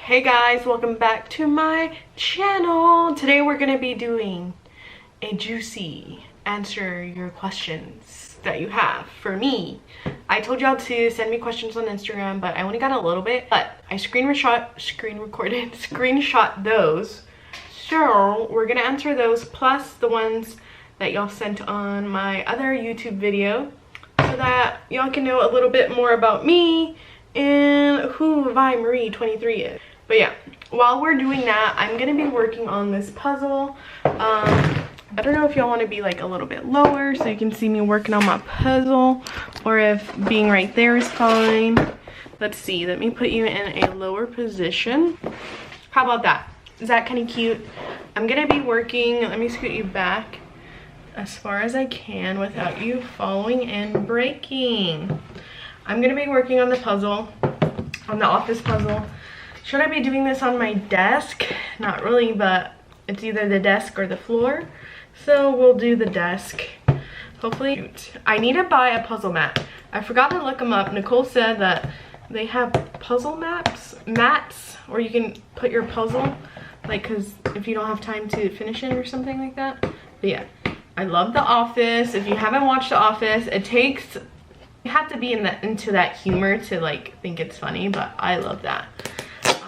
Hey guys, welcome back to my channel. Today we're gonna be doing a juicy answer your questions that you have for me. I told y'all to send me questions on Instagram, but I only got a little bit, but I screenshot those. So we're gonna answer those plus the ones that y'all sent on my other YouTube video so that y'all can know a little bit more about me and who Vi Marie 23 is. But yeah, while we're doing that, I'm gonna be working on this puzzle. I don't know if y'all want to be like a little bit lower so you can see me working on my puzzle, or if being right there is fine. Let's see, let me put you in a lower position. How about that? Is that kind of cute? I'm gonna be working, let me scoot you back as far as I can without you falling and breaking. I'm gonna be working on the puzzle, on the office puzzle. Should I be doing this on my desk? Not really, but it's either the desk or the floor. So we'll do the desk. Hopefully. I need to buy a puzzle mat. I forgot to look them up. Nicole said that they have puzzle mats, where you can put your puzzle, like, cause if you don't have time to finish it or something like that. But yeah, I love The Office. If you haven't watched The Office, you have to be into that humor to like think it's funny, but I love that.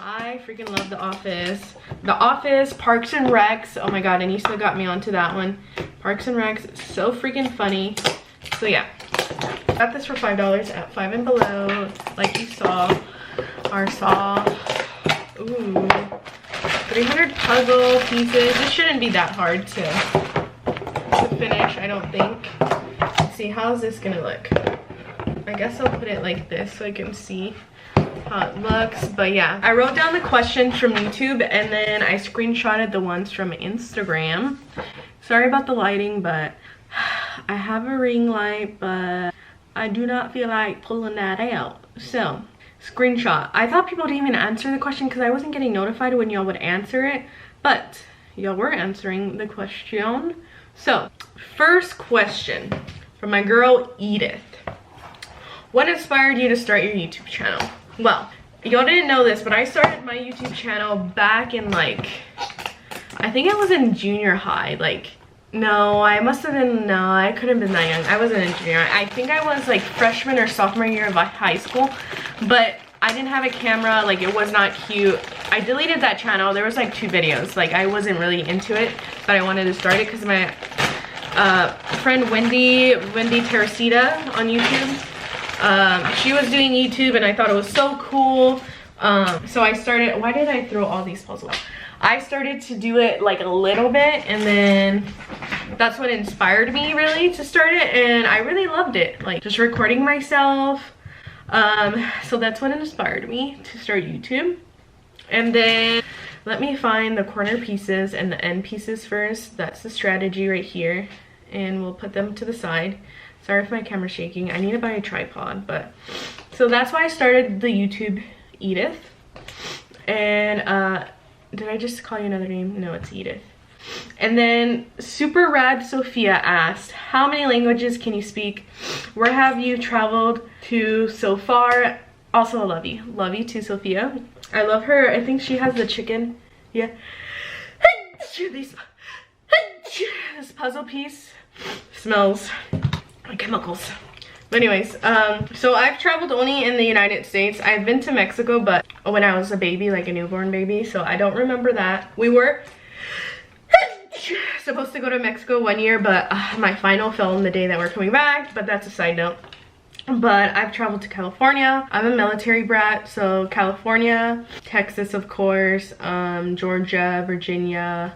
I freaking love The Office. The Office, Parks and Recs. Oh my god, Anissa got me onto that one. Parks and Recs, so freaking funny. So yeah, got this for $5 at 5 and Below. Like you saw, ooh, 300 puzzle pieces. This shouldn't be that hard to finish, I don't think. Let's see, how's this gonna look? I guess I'll put it like this so I can see how it looks. But yeah, I wrote down the questions from YouTube and then I screenshotted the ones from Instagram. Sorry about the lighting, but I have a ring light, but I do not feel like pulling that out. So screenshot. I thought people didn't even answer the question because I wasn't getting notified when y'all would answer it, but y'all were answering the question. So first question from my girl Edith. What inspired you to start your YouTube channel? Well, y'all didn't know this, but I started my YouTube channel back in like, I think I was in junior high. Like, no, I must have been, no, I couldn't have been that young. I wasn't in junior high. I think I was like freshman or sophomore year of high school, but I didn't have a camera, like it was not cute. I deleted that channel. There was like 2 videos. Like I wasn't really into it, but I wanted to start it because my friend Wendy Teresita on YouTube, she was doing YouTube and I thought it was so cool. So I started, why did I throw all these puzzles? I started to do it like a little bit, and then that's what inspired me really to start it, and I really loved it, like just recording myself. So that's what inspired me to start YouTube. And then let me find the corner pieces and the end pieces first. That's the strategy right here, and we'll put them to the side. Sorry if my camera's shaking. I need to buy a tripod, but so that's why I started the YouTube Edith. And did I just call you another name? No, it's Edith. And then Super Rad Sophia asked, how many languages can you speak? Where have you traveled to so far? Also, I love you. Love you too, Sophia. I love her. I think she has the chicken. Yeah. This puzzle piece smells like chemicals. But anyways, so I've traveled only in the United States. I've been to Mexico, but when I was a baby, like a newborn baby, so I don't remember that. We were supposed to go to Mexico one year, but my final fell on the day that we're coming back, but that's a side note. But I've traveled to California. I'm a military brat, so California, Texas, of course, Georgia, Virginia,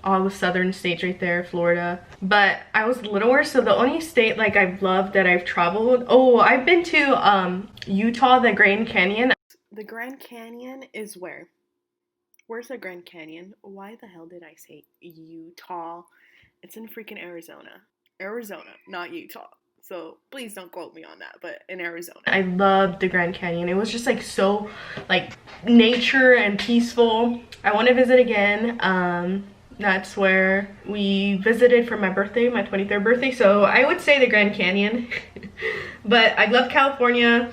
all the southern states right there, Florida. But I was littler, so the only state like I've loved that I've traveled, oh, I've been to Utah, the Grand Canyon. The Grand Canyon is where? Where's the Grand Canyon? Why the hell did I say Utah? It's in freaking Arizona. Arizona, not Utah. So please don't quote me on that, but in Arizona. I loved the Grand Canyon. It was just like so like nature and peaceful. I want to visit again. That's where we visited for my birthday, my 23rd birthday. So I would say the Grand Canyon. But I love California.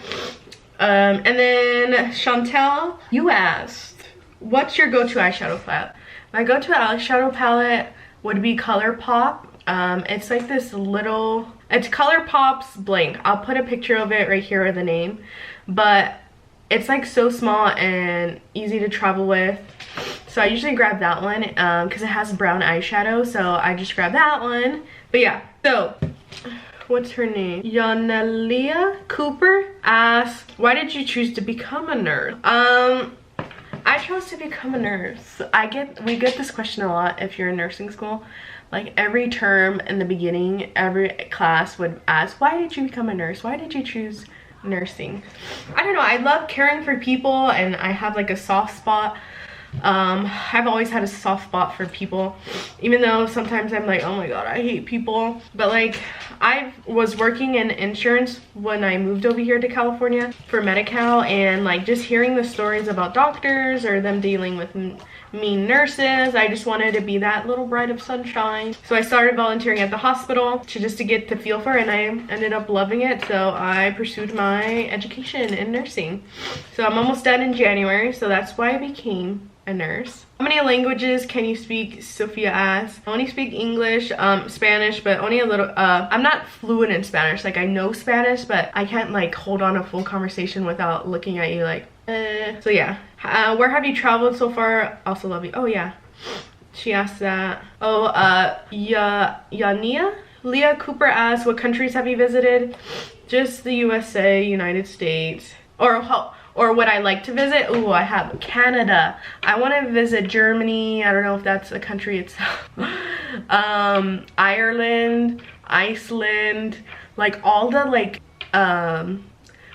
And then Chantel, you asked, what's your go-to eyeshadow palette? My go-to eyeshadow palette would be ColourPop. It's like this little, it's ColourPop's blank. I'll put a picture of it right here with the name, but it's like so small and easy to travel with. So I usually grab that one because it has brown eyeshadow, so I just grab that one. But yeah, so what's her name? Yanalia Cooper asked, why did you choose to become a nurse? I chose to become a nurse. We get this question a lot if you're in nursing school. Like every term in the beginning, every class would ask, why did you become a nurse? Why did you choose nursing? I don't know, I love caring for people and I have like a soft spot. I've always had a soft spot for people, even though sometimes I'm like, oh my god, I hate people. But like, I was working in insurance when I moved over here to California for Medi-Cal, and like just hearing the stories about doctors or them dealing with mean nurses, I just wanted to be that little bright of sunshine. So I started volunteering at the hospital to get the feel for it, and I ended up loving it. So I pursued my education in nursing. So I'm almost done in January, so that's why I became a nurse. How many languages can you speak? Sophia asked. I only speak English, Spanish, but only a little. I'm not fluent in Spanish. Like, I know Spanish, but I can't like hold on a full conversation without looking at you like, So yeah. Where have you traveled so far? Also love you. Oh yeah, she asked that. Oh, Yania? Leah Cooper asked, what countries have you visited? Just the USA, United States. Or would I like to visit? Ooh, I have Canada. I want to visit Germany. I don't know if that's a country itself. Ireland, Iceland, like all the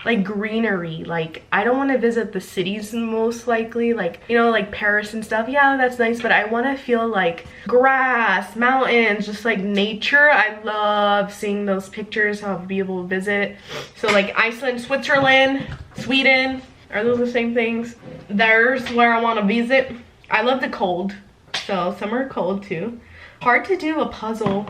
like greenery. Like, I don't want to visit the cities most likely, like, you know, like Paris and stuff. Yeah, that's nice, but I want to feel like grass, mountains, just like nature. I love seeing those pictures. I'll be able to visit. So like Iceland, Switzerland, Sweden. Are those the same things? There's where I want to visit. I love the cold, so summer cold too. Hard to do a puzzle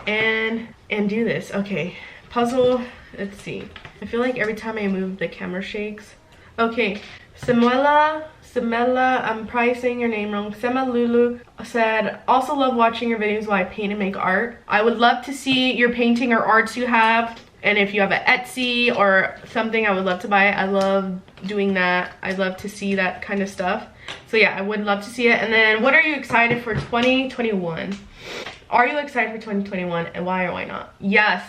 and do this. Okay, puzzle, let's see. I feel like every time I move the camera shakes. Okay, Samela, I'm probably saying your name wrong. Semalulu said, also love watching your videos while I paint and make art. I would love to see your painting or arts you have. And if you have an Etsy or something, I would love to buy it. I love doing that. I love to see that kind of stuff. So yeah, I would love to see it. And then what are you excited for 2021? Are you excited for 2021 and why or why not? Yes,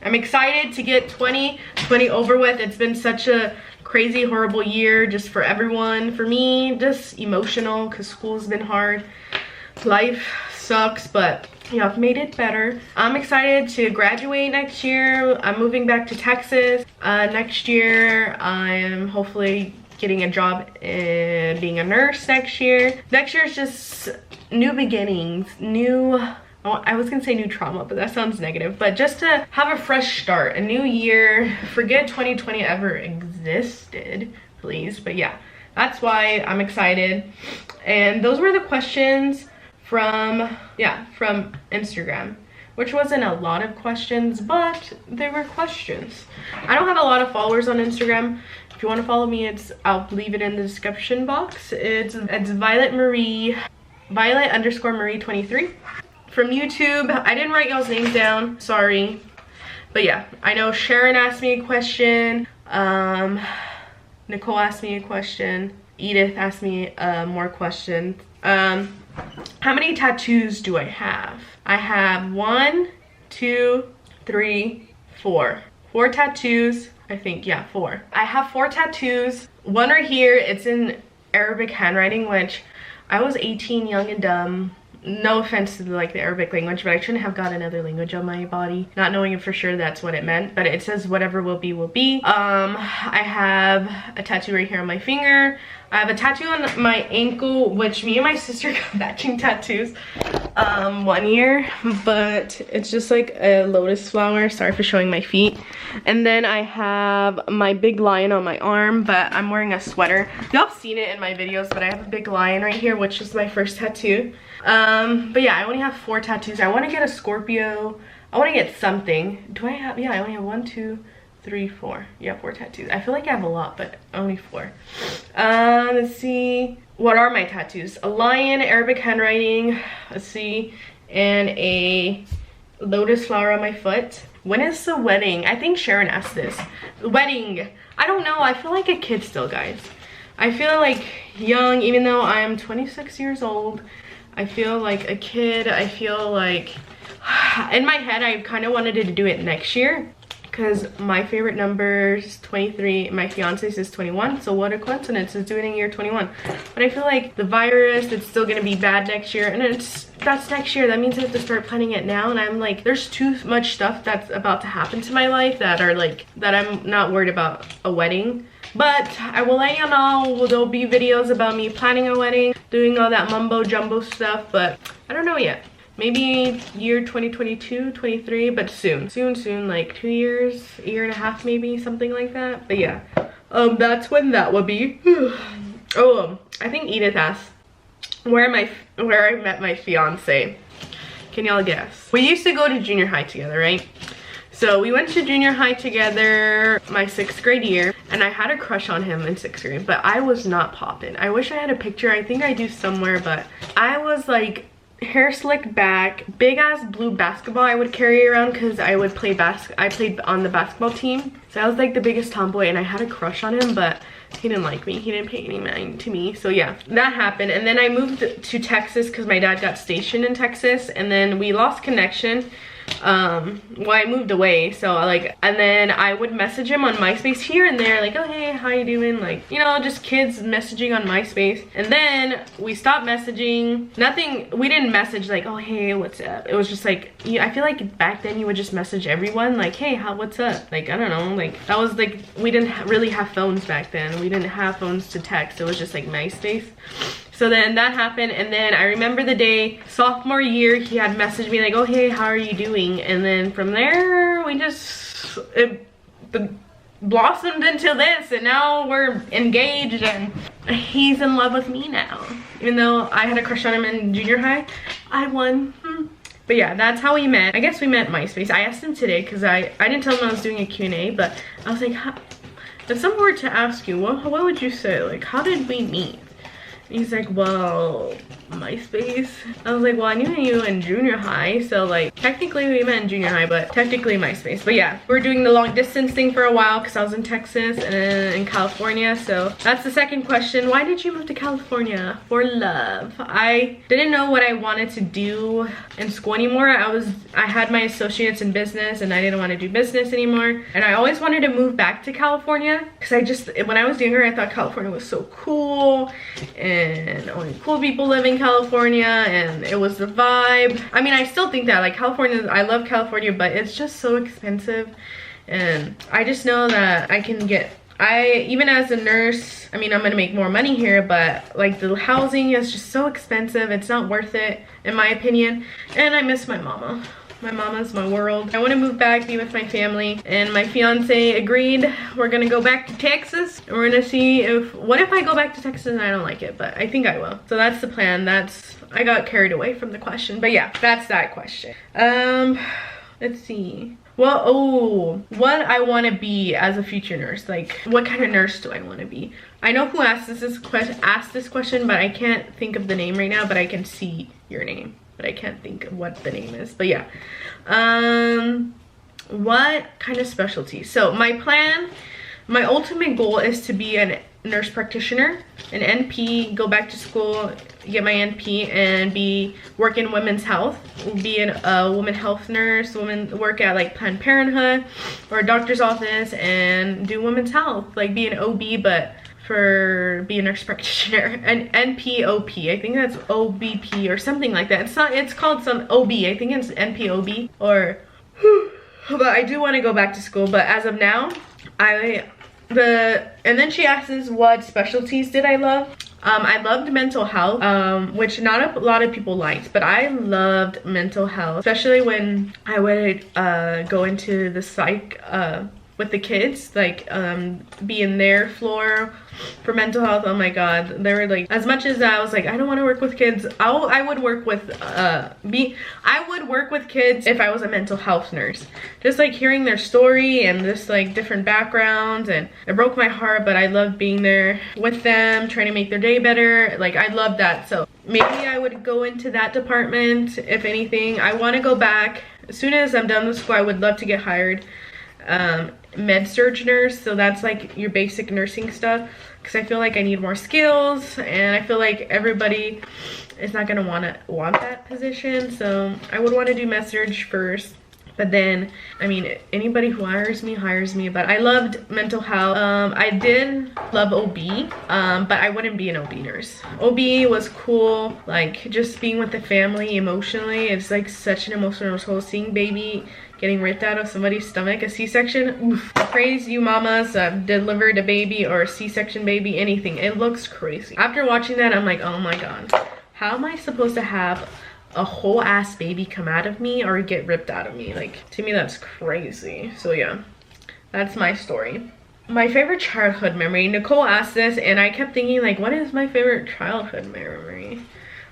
I'm excited to get 2020 over with. It's been such a crazy, horrible year just for everyone. For me, just emotional because school's been hard. Life sucks, but you know, I've made it better. I'm excited to graduate next year. I'm moving back to Texas next year. I am hopefully getting a job in being a nurse next year. Next year is just new beginnings, I was gonna say new trauma, but that sounds negative. But just to have a fresh start, a new year. Forget 2020 ever existed, please. But yeah, that's why I'm excited. And those were the questions from Instagram, which wasn't a lot of questions, but they were questions. I don't have a lot of followers on Instagram. If you want to follow me, I'll leave it in the description box. It's Violet_Marie23. From YouTube, I didn't write y'all's names down, sorry. But yeah, I know Sharon asked me a question, Nicole asked me a question, Edith asked me more questions. How many tattoos do I have? I have 1, 2, 3, 4. 4 tattoos, I think, yeah, 4. I have 4 tattoos. One right here, it's in Arabic handwriting, which I was 18, young and dumb. No offense to the Arabic language, but I shouldn't have got another language on my body, not knowing for sure that's what it meant. But it says whatever will be will be. I have a tattoo right here on my finger. I have a tattoo on my ankle, which me and my sister got matching tattoos 1 year, but it's just like a lotus flower. Sorry for showing my feet. And then I have my big lion on my arm, but I'm wearing a sweater. Y'all have seen it in my videos, but I have a big lion right here, which is my first tattoo. But yeah, I only have 4 tattoos. I want to get a Scorpio. I want to get something. Do I have? Yeah, I only have 1, 2, 3, 4. Yeah, 4 tattoos. I feel like I have a lot, but only 4. Let's see. What are my tattoos? A lion, Arabic handwriting, let's see, and a lotus flower on my foot. When is the wedding? I think Sharon asked this. Wedding. I don't know. I feel like a kid still, guys. I feel like young, even though I'm 26 years old. I feel like a kid. I feel like, in my head, I kind of wanted to do it next year. Because my favorite number is 23, my fiance's is 21, so what a coincidence, is doing it in year 21. But I feel like the virus, it's still gonna be bad next year, and that's next year. That means I have to start planning it now, and I'm like, there's too much stuff that's about to happen to my life that are like, that I'm not worried about a wedding. But I will let you know, there'll be videos about me planning a wedding, doing all that mumbo jumbo stuff, but I don't know yet. Maybe year 2022, 23, but soon, like 2 years, a year and a half, maybe, something like that. But yeah, that's when that will be. Oh, I think Edith asked where I met my fiance. Can y'all guess? We used to go to junior high together, right? So we went to junior high together my 6th grade year, and I had a crush on him in 6th grade, but I was not popping. I wish I had a picture. I think I do somewhere, but I was like, hair slicked back, big ass blue basketball I would carry around because I would play I played on the basketball team. So I was like the biggest tomboy, and I had a crush on him, but he didn't like me. He didn't pay any mind to me. So yeah, that happened. And then I moved to Texas because my dad got stationed in Texas, and then we lost connection. Well, I moved away, so like, and then I would message him on MySpace here and there, like, oh hey, how you doing, like, you know, just kids messaging on MySpace. And then we stopped messaging. Nothing, we didn't message like, oh hey, what's up. It was just like, I feel like back then you would just message everyone like, hey, what's up, like, I don't know, like, that was like, we didn't really have phones back then. We didn't have phones to text. It was just like MySpace. So then that happened, and then I remember the day, sophomore year, he had messaged me like, oh hey, how are you doing? And then from there, we just, it blossomed into this, and now we're engaged, and he's in love with me now. Even though I had a crush on him in junior high, I won. But yeah, that's how we met. I guess we met MySpace. I asked him today, because I didn't tell him I was doing a Q&A, but I was like, if someone were to ask you, what would you say? Like, how did we meet? He's like, well, MySpace. I was like, well, I knew you in junior high, so like technically we met in junior high, but technically MySpace. But yeah, we're doing the long distance thing for a while because I was in Texas and in California. So that's the second question. Why did you move to California? For love. I didn't know what I wanted to do in school anymore. I had my associates in business, and I didn't want to do business anymore, and I always wanted to move back to California because when I was younger, I thought California was so cool, and only cool people live in California, and it was the vibe. I mean, I still think that, like, California, I love California, but it's just so expensive, and I just know that I can get, even as a nurse, I mean, I'm gonna make more money here, but like the housing is just so expensive. It's not worth it, in my opinion, and I miss my mama. My mama's my world. I want to move back, be with my family, and my fiance agreed. We're gonna go back to Texas, and we're gonna see what if I go back to Texas and I don't like it, but I think I will. So that's the plan. I got carried away from the question, but yeah, that's that question. Let's see. Well, what I want to be as a future nurse. Like, what kind of nurse do I want to be? I know who asked this question, but I can't think of the name right now, but I can see your name. But I can't think of what the name is. But yeah, what kind of specialty? So my ultimate goal is to be a nurse practitioner, an NP, go back to school, get my NP, and work in women's health, be a woman health nurse, work at like Planned Parenthood or a doctor's office and do women's health, like be an OB, but be a nurse practitioner. An NPOP, I think that's OBP or something like that. It's called some OB, I think it's NPOB, or but I do want to go back to school. But as of now, and then she asks what specialties did I love. I loved mental health, which not a lot of people liked, but I loved mental health, especially when I would go into the psych with the kids, like be in their floor for mental health. Oh my god, they were like, as much as I was like, I don't want to work with kids, I would work with kids if I was a mental health nurse. Just like hearing their story and just like different backgrounds, and it broke my heart, but I loved being there with them, trying to make their day better. Like I love that. So maybe I would go into that department. If anything, I want to go back as soon as I'm done with school. I would love to get hired med-surg nurse, so that's like your basic nursing stuff, because I feel like I need more skills, and I feel like everybody is not going to want that position. So I would want to do med-surg first, but then I mean anybody who hires me. But I loved mental health. I did love OB, but I wouldn't be an OB nurse. OB was cool, like just being with the family emotionally. It's like such an emotional role, seeing baby getting ripped out of somebody's stomach. A C-section, oof. Praise you mamas that delivered a baby or a C-section baby, anything. It looks crazy. After watching that, I'm like, oh my god, how am I supposed to have a whole ass baby come out of me or get ripped out of me? Like, to me that's crazy. So yeah, that's my story. My favorite childhood memory. Nicole asked this and I kept thinking, like, what is my favorite childhood memory?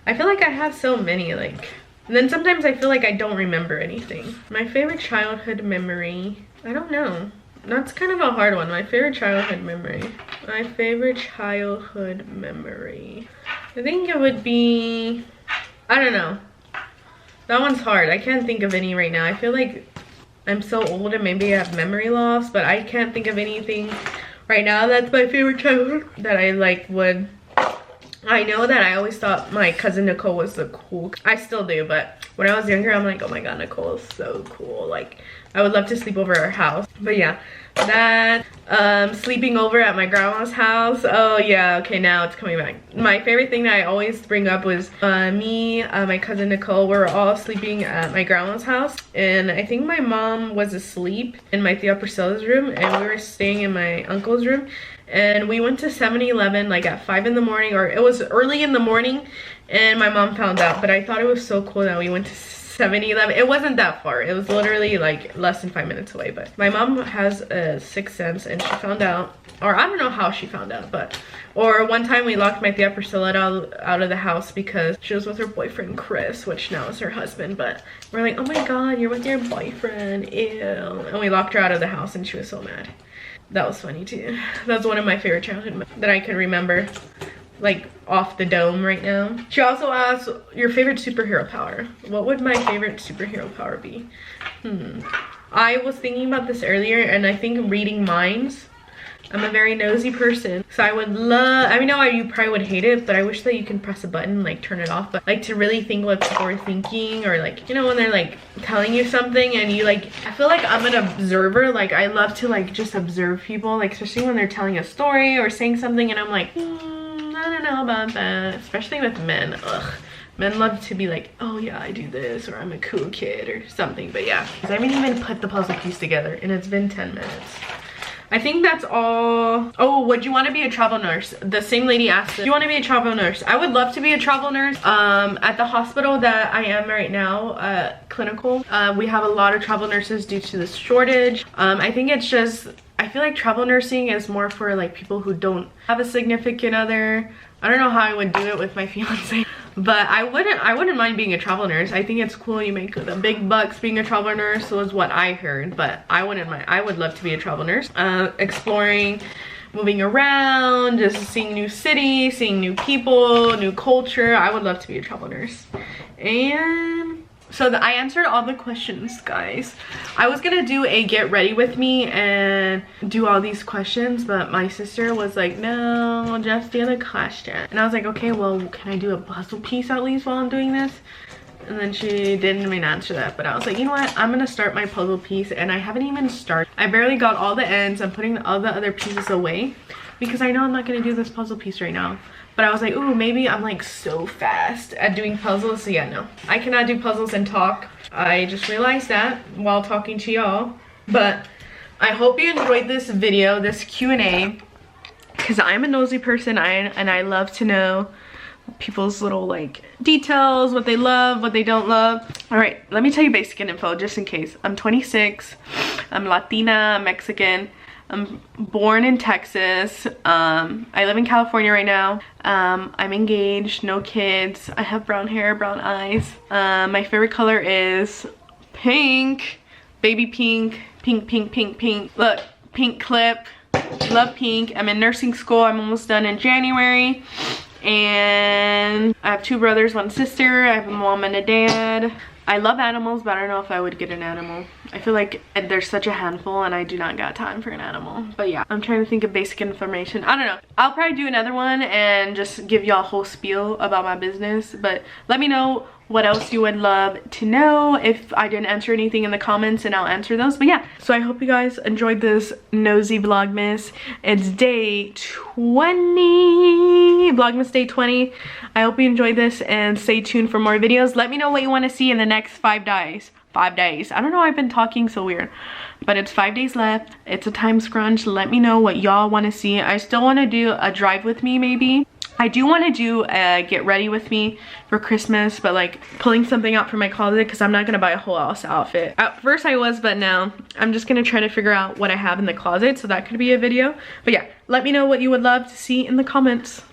I feel like I have so many, like, and then sometimes I feel like I don't remember anything. My favorite childhood memory, I don't know. That's kind of a hard one. My favorite childhood memory. My favorite childhood memory. I think it would be, I don't know. That one's hard. I can't think of any right now. I feel like I'm so old and maybe I have memory loss, but I can't think of anything right now that's my favorite childhood that I like would. I know that I always thought my cousin Nicole was the cool. I still do, but when I was younger, I'm like, oh my god, Nicole is so cool. Like, I would love to sleep over her house. But yeah, that sleeping over at my grandma's house. Oh yeah, okay, now it's coming back. My favorite thing that I always bring up was me, my cousin Nicole, we were all sleeping at my grandma's house, and I think my mom was asleep in my Tia Priscilla's room, and we were staying in my uncle's room. And we went to 7-Eleven like at 5 in the morning, or it was early in the morning, and my mom found out. But I thought it was so cool that we went to 7-Eleven. It wasn't that far. It was literally like less than 5 minutes away. But my mom has a sixth sense, and she found out, or I don't know how she found out, but, or one time we locked my Tia Priscilla out of the house because she was with her boyfriend Chris, which now is her husband. But we're like, oh my god, you're with your boyfriend, ew. And we locked her out of the house, and she was so mad. That was funny too. That's one of my favorite childhood that I can remember, like off the dome right now. She also asked, your favorite superhero power. What would my favorite superhero power be? I was thinking about this earlier, and I think reading minds. I'm a very nosy person, so I would love, I know you probably would hate it, but I wish that you can press a button, like turn it off, but like to really think what people are thinking, or like, you know, when they're like telling you something and you like, I feel like I'm an observer. Like I love to like just observe people, like especially when they're telling a story or saying something, and I'm like, I don't know about that. Especially with men, ugh. Men love to be like, oh yeah, I do this, or I'm a cool kid or something. But yeah, I haven't even put the puzzle piece together and it's been 10 minutes. I think that's all. Oh, would you want to be a travel nurse? The same lady asked, do you want to be a travel nurse? I would love to be a travel nurse. At the hospital that I am right now, clinical, we have a lot of travel nurses due to this shortage. I think it's just, I feel like travel nursing is more for like people who don't have a significant other. I don't know how I would do it with my fiance, but I wouldn't mind being a travel nurse. I think it's cool. You make the big bucks being a travel nurse, was what I heard, but I wouldn't mind. I would love to be a travel nurse. Exploring, moving around, just seeing new cities, seeing new people, new culture. I would love to be a travel nurse. And so I answered all the questions, guys. I was gonna do a get ready with me and do all these questions, but my sister was like, no, just do the question. And I was like, okay, well, can I do a puzzle piece at least while I'm doing this? And then she didn't even answer that, but I was like, you know what, I'm gonna start my puzzle piece, and I haven't even started. I barely got all the ends. I'm putting all the other pieces away because I know I'm not gonna do this puzzle piece right now. But I was like, ooh, maybe I'm like so fast at doing puzzles. So yeah, no, I cannot do puzzles and talk. I just realized that while talking to y'all. But I hope you enjoyed this video, this Q&A, because I'm a nosy person, and I love to know people's little like details, what they love, what they don't love. All right, let me tell you basic info just in case. I'm 26, I'm Latina, Mexican. I'm born in Texas. I live in California right now. I'm engaged, no kids. I have brown hair, brown eyes. My favorite color is pink, baby pink, pink, pink, pink, pink. Look, pink clip, love pink. I'm in nursing school. I'm almost done in January. And I have 2 brothers, 1 sister. I have a mom and a dad. I love animals, but I don't know if I would get an animal. I feel like there's such a handful and I do not got time for an animal. But yeah, I'm trying to think of basic information. I don't know. I'll probably do another one and just give y'all a whole spiel about my business. But let me know what else you would love to know. If I didn't answer anything in the comments, and I'll answer those. But yeah, so I hope you guys enjoyed this nosy Vlogmas. It's day 20, Vlogmas day 20. I hope you enjoyed this and stay tuned for more videos. Let me know what you want to see in the next 5 days. 5 days. I don't know, I've been talking so weird, but it's 5 days left. It's a time scrunch. Let me know what y'all want to see. I still want to do a drive with me maybe. I do want to do a get ready with me for Christmas, but like pulling something out from my closet because I'm not going to buy a whole house outfit. At first I was, but now I'm just going to try to figure out what I have in the closet, so that could be a video. But yeah, let me know what you would love to see in the comments.